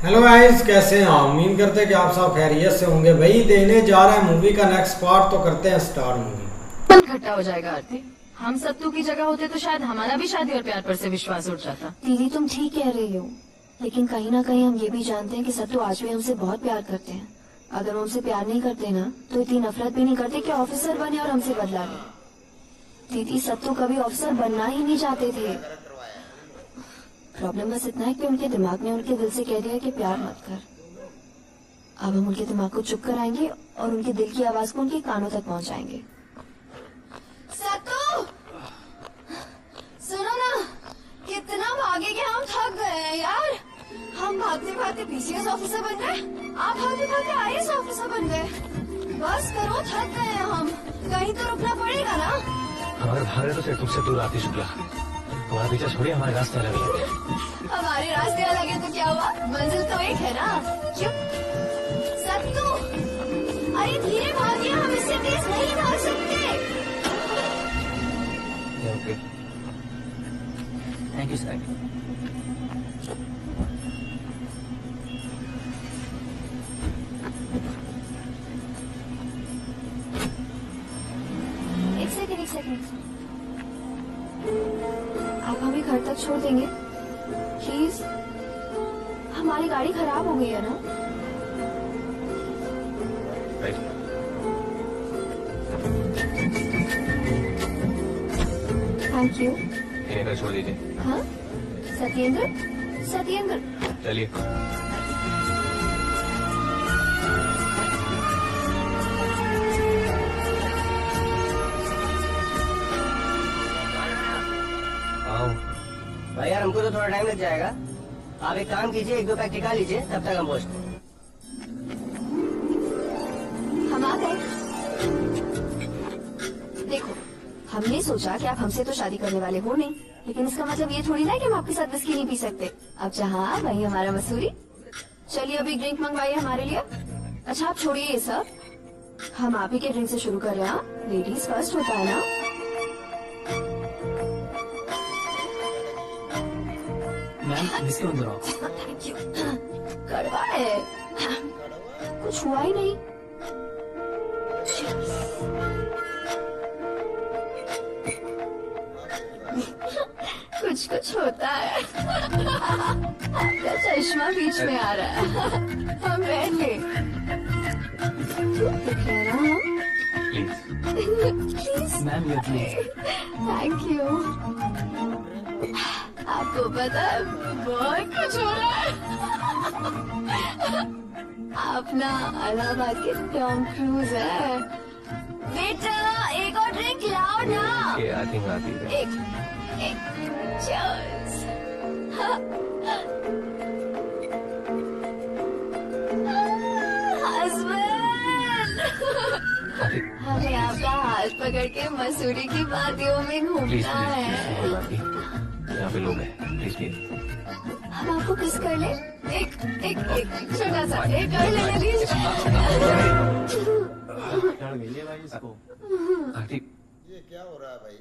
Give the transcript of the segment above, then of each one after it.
Hello guys, कैसे हैं आप? उम्मीद करते हैं कि आप सब खैरियत से होंगे। भाई देने जा रहे हैं मूवी का नेक्स्ट पार्ट, तो करते हैं स्टार्ट मूवी। इकट्ठा हो जाएगा आरती। हम सत्तू की जगह होते तो शायद हमारा भी शादी और प्यार पर से विश्वास उठ जाता। दीदी तुम ठीक कह रही हो, लेकिन कहीं ना कहीं हम ये भी जानते हैं कि सत्तू आज भी हमसे बहुत प्यार करते हैं। अगर वो हमसे प्यार नहीं करते ना तो इतनी नफरत भी नहीं करते कि ऑफिसर बने और हमसे बदला ले। दीदी सत्तू कभी ऑफिसर बनना ही नहीं चाहते थे। प्रॉब्लम बस इतना है कि उनके दिमाग ने उनके दिल से कह दिया कि प्यार मत कर। अब हम उनके दिमाग को चुप कराएंगे और उनके दिल की आवाज को उनके कानों तक पहुंचाएंगे। सत्तू सुनो ना, कितना भागे कि हम थक गए हैं यार। हम भागते भागते पीसीएस ऑफिसर बन गए, आप भागते भागते आईएएस ऑफिसर बन गए। बस करो, थक गए हैं हम। कहीं तो रुकना पड़ेगा ना। हमारे भागे तो सिर्फ तुमसे दूर आती शुक्ला। तुम्हारा पीछा छोड़िए, हमारे रास्ते अलग अलग हैं। हमारे रास्ते अलग है तो क्या हुआ, मंजिल तो एक है ना। क्यों सत्तू, अरे धीरे भागिए, हम इससे तेज नहीं भाग सकते। Okay, thank you sir. एक सेकंड, आप हमें घर तक छोड़ देंगे प्लीज? हमारी गाड़ी खराब हो गई है ना। Thank you. इन्हें छोड़ दीजिए। हाँ सत्येंद्र, सत्येंद्र चलिए। भाई यार हमको तो थोड़ा टाइम लग जाएगा। आप एक काम कीजिए, एक दो पैक टिका लीजिए, तब तक हम पहुँचते हैं। हम आ गए। देखो, हमने सोचा कि आप हमसे तो शादी करने वाले हो नहीं, लेकिन इसका मतलब ये थोड़ी ना कि हम आपके साथ विस्की नहीं पी सकते। अब जहाँ वही हमारा मसूरी। चलिए अभी ड्रिंक मंगवाइए हमारे लिए। अच्छा आप छोड़िए ये सब, हम आप ही के ड्रिंक से शुरू कर रहे हैं। लेडीज फर्स्ट होता है ना। मैम इसके अंदर आओ। Thank you. कड़वा है, कुछ हुआ ही नहीं। कुछ कुछ होता है। आपका चश्मा बीच में आ रहा है। हम बैठे दिख रहे हैं ना हम? प्लीज मैम ये प्लीज। Thank you. आपको पता है बहुत कुछ हो रहा है। आप ना इलाहाबाद के टॉम क्रूज है। बेटा एक और ड्रिंक लाओ ना। आई थिंक आती है। एक चीयर्स। हस्बैंड, हमें आपका हाथ पकड़ के मसूरी की वादियों में प्लीज घूमना है। यहाँ पे लोग हैं, प्लीज प्लीज। हम आपको किस कर ले? एक एक एक छोटा सा एक और लेने दीजिए। आरती ये क्या हो रहा है भाई?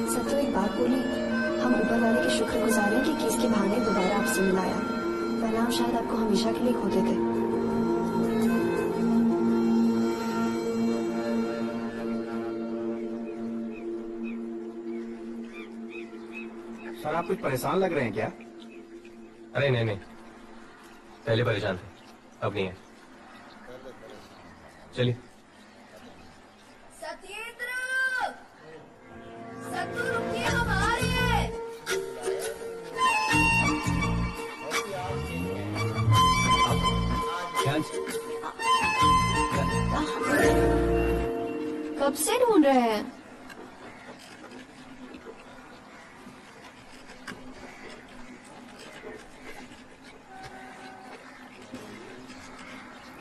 सत्तू एक बात बोली, हम ऊपर वाले के शुक्रगुजार हैं कि केस के बहाने दोबारा आपसे मिलाया, वरना हम शायद आपको हमेशा के लिए खो देते। सर आप कुछ परेशान लग रहे हैं क्या? अरे नहीं नहीं, पहले परेशान थे, अब नहीं है। चलिए। सत्येंद्र, सत्तू रुकिए, हम आ रहे हैं। कब से ढूंढ रहे हैं?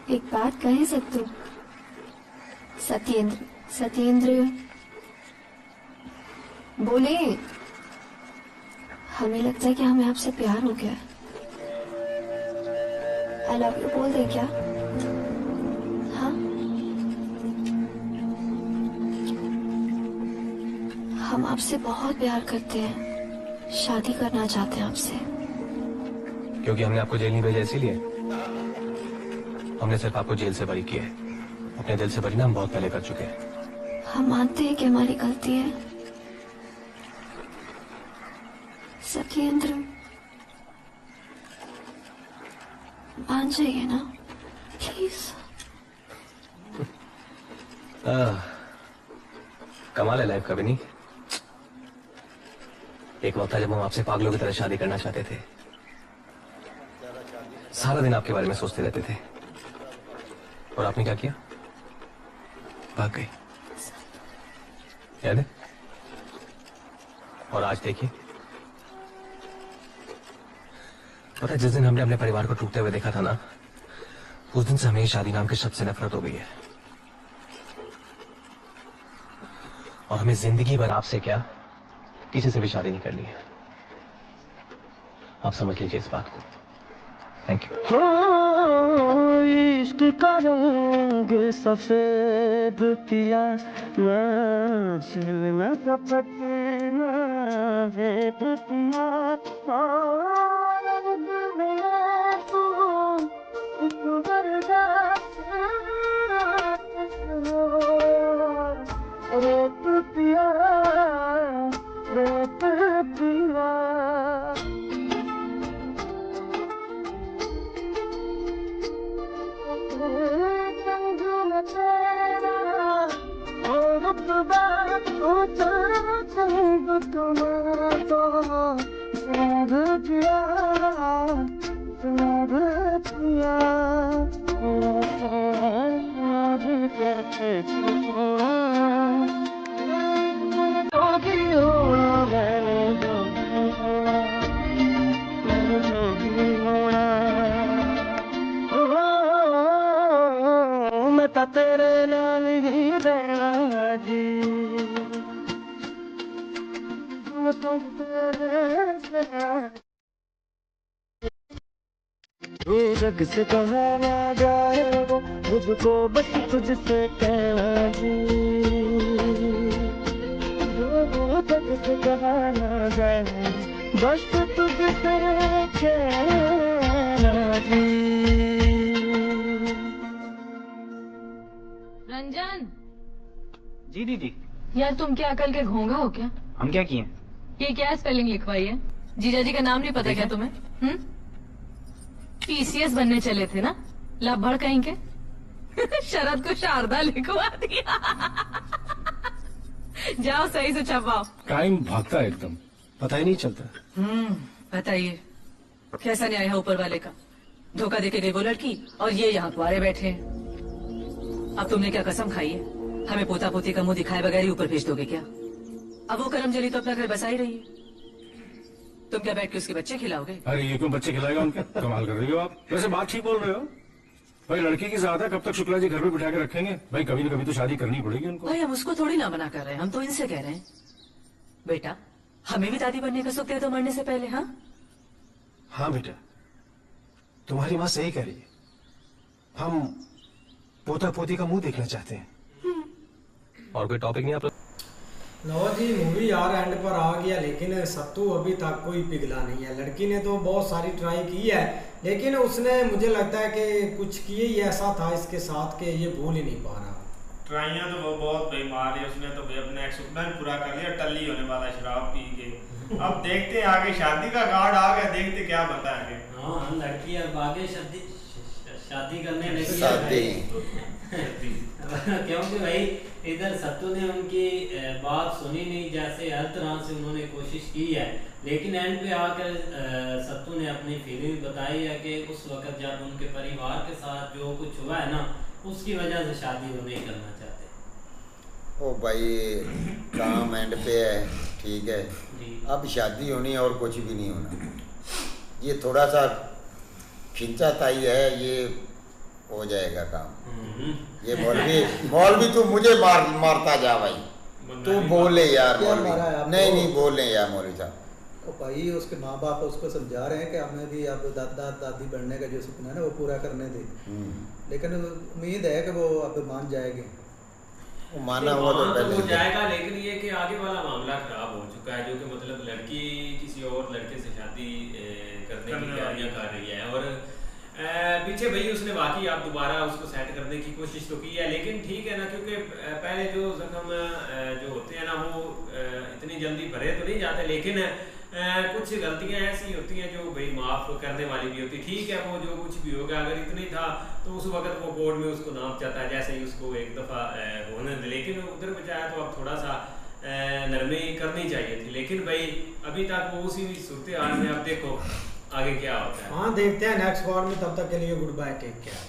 एक बात कहे सत्तू, सत्येंद्र, सत्येंद्र बोले। हमें लगता है कि हमें आपसे प्यार हो गया। आई लव यू बोल दे क्या? हाँ, हम आपसे बहुत प्यार करते हैं, शादी करना चाहते हैं आपसे। क्योंकि हमने आपको जेल नहीं भेजा इसीलिए। हमने सिर्फ आपको जेल से बरी किया है, अपने दिल से बरी ना हम बहुत पहले कर चुके हैं। हम मानते हैं कि हमारी गलती है सत्येंद्र, मान जाइए ना प्लीज। कमाल है लाइफ का भी नहीं। एक वक्त था जब हम आपसे पागलों की तरह शादी करना चाहते थे, सारा दिन आपके बारे में सोचते रहते थे, और आपने क्या किया? भाग गई, याद है? और आज देखिए, पता है जिस दिन हमने अपने परिवार को टूटते हुए देखा था ना, उस दिन से हमें शादी नाम के शब्द से नफरत हो गई है। और हमें जिंदगी भर आपसे क्या किसी से भी शादी नहीं करनी है। आप समझ लीजिए इस बात को। Thank you. इश्क का रंग सफेद पिया तेरे नाम ही रहना जी, जग से कहा ना जाए वो मुझको बस तुझसे कहना जी, जग से कहा ना जाए बस तुझसे कहना जी। रंजन, जी दीदी। यार तुम क्या अकल के घोंगा हो क्या? हम क्या किए? ये क्या स्पेलिंग लिखवाई है? जीजा जी का नाम नहीं पता क्या तुम्हें? पीसीएस बनने चले थे ना, लाभड़ कहीं के। शरद को शारदा लिखवा दिया। जाओ सही से छपाओ। टाइम भागता है एकदम, पता ही नहीं चलता। बताइए कैसा न्याय है ऊपर वाले का? धोखा देके गई वो लड़की और ये यहाँ कुआरे बैठे हैं। अब तुमने क्या कसम खाई है? हमें पोता पोती का मुंह दिखाए बगैर ही ऊपर भेज दोगे क्या? अब वो करम जली तो अपना घर बसा ही रही है, तुम क्या बैठ के उसके बच्चे खिलाओगे? अरे ये क्यों बच्चे खिलाएगा उनके? कमाल कर रही हो आप। वैसे बात ठीक बोल रहे हो भाई, लड़की की ज़्यादा कब तक शुक्ला जी घर में बिठा के रखेंगे भाई? कभी न कभी तो शादी करनी पड़ेगी उनको। भाई हम उसको थोड़ी ना मना कर रहे हैं, हम तो इनसे कह रहे हैं बेटा हमें भी दादी बनने का सुख दे दो मरने से पहले। हाँ हाँ बेटा, तुम्हारी माँ सही कह रही है, हम पोता पोती का मुंह देखना चाहते हैं। और कोई टॉपिक नहीं आप? लो जी, मूवी यार एंड पर आ गया, लेकिन सत्तू अभी तक कोई पिघला नहीं है। लड़की ने तो बहुत सारी ट्राई की है, लेकिन उसने मुझे लगता है कि कुछ किए ही ऐसा था इसके साथ कि ये भूल ही नहीं पा रहा। ट्राइयां तो वो बहुत बेमार है, उसने तो अपना एक सपना भी पूरा कर लिया, टल्ली होने वाला शराब पी के। अब देखते हैं आगे, शादी का कार्ड आ गया, देखते क्या बताएंगे। हाँ लड़की अब आगे शादी करने लगी है क्योंकि भाई इधर सत्तू ने उनकी बात सुनी नहीं, जैसे हर तरह से उन्होंने कोशिश की है, लेकिन एंड पे आकर सत्तू ने अपनी फीलिंग बताई है कि उस वक्त जब उनके परिवार के साथ जो कुछ हुआ है ना, उसकी वजह से शादी वो नहीं करना चाहते। ओ भाई काम एंड पे है, ठीक है, अब शादी होनी और कुछ भी नहीं होना। ये थोड़ा सा खिंचाताई है, ये हो जाएगा काम। ये मौलवी तू मुझे मारता जा भाई, तू बोले यार मौलवी। नहीं बोले यार मौलवी साहब। भाई उसके माँ बाप उसको समझा रहे हैं कि हमें भी अब दादा दादी बनने का जो सपना है ना वो पूरा करने दे, लेकिन उम्मीद है कि वो अब मान जाएगी। माना हुआ तो पहले हो जाएगा, लेकिन ये कि आगे वाला मामला खराब हो चुका है, जो कि मतलब लड़की किसी और लड़के से शादी करने की तैयारियां कर रही है, और पीछे भाई उसने वाकई आप दोबारा उसको सेट करने की कोशिश तो की है, लेकिन ठीक है ना, क्योंकि पहले जो जख्म जो होते हैं ना वो इतनी जल्दी भरे तो नहीं जाते, लेकिन कुछ गलतियां ऐसी होती हैं जो भाई माफ करने वाली भी होती। ठीक है, वो जो कुछ भी होगा, अगर इतना ही था तो उस वक्त वो कोर्ट में उसको नाप जाता है, जैसे ही उसको एक दफ़ा होने दे, लेकिन उधर बचाया तो अब थोड़ा सा नरमी करनी चाहिए थी। लेकिन भाई अभी तक वो उसी सूरत हाल में, अब देखो आगे क्या होता है। हाँ देखते हैं नेक्स्ट पार्ट में, तब तक के लिए गुड बाय, टेक केयर।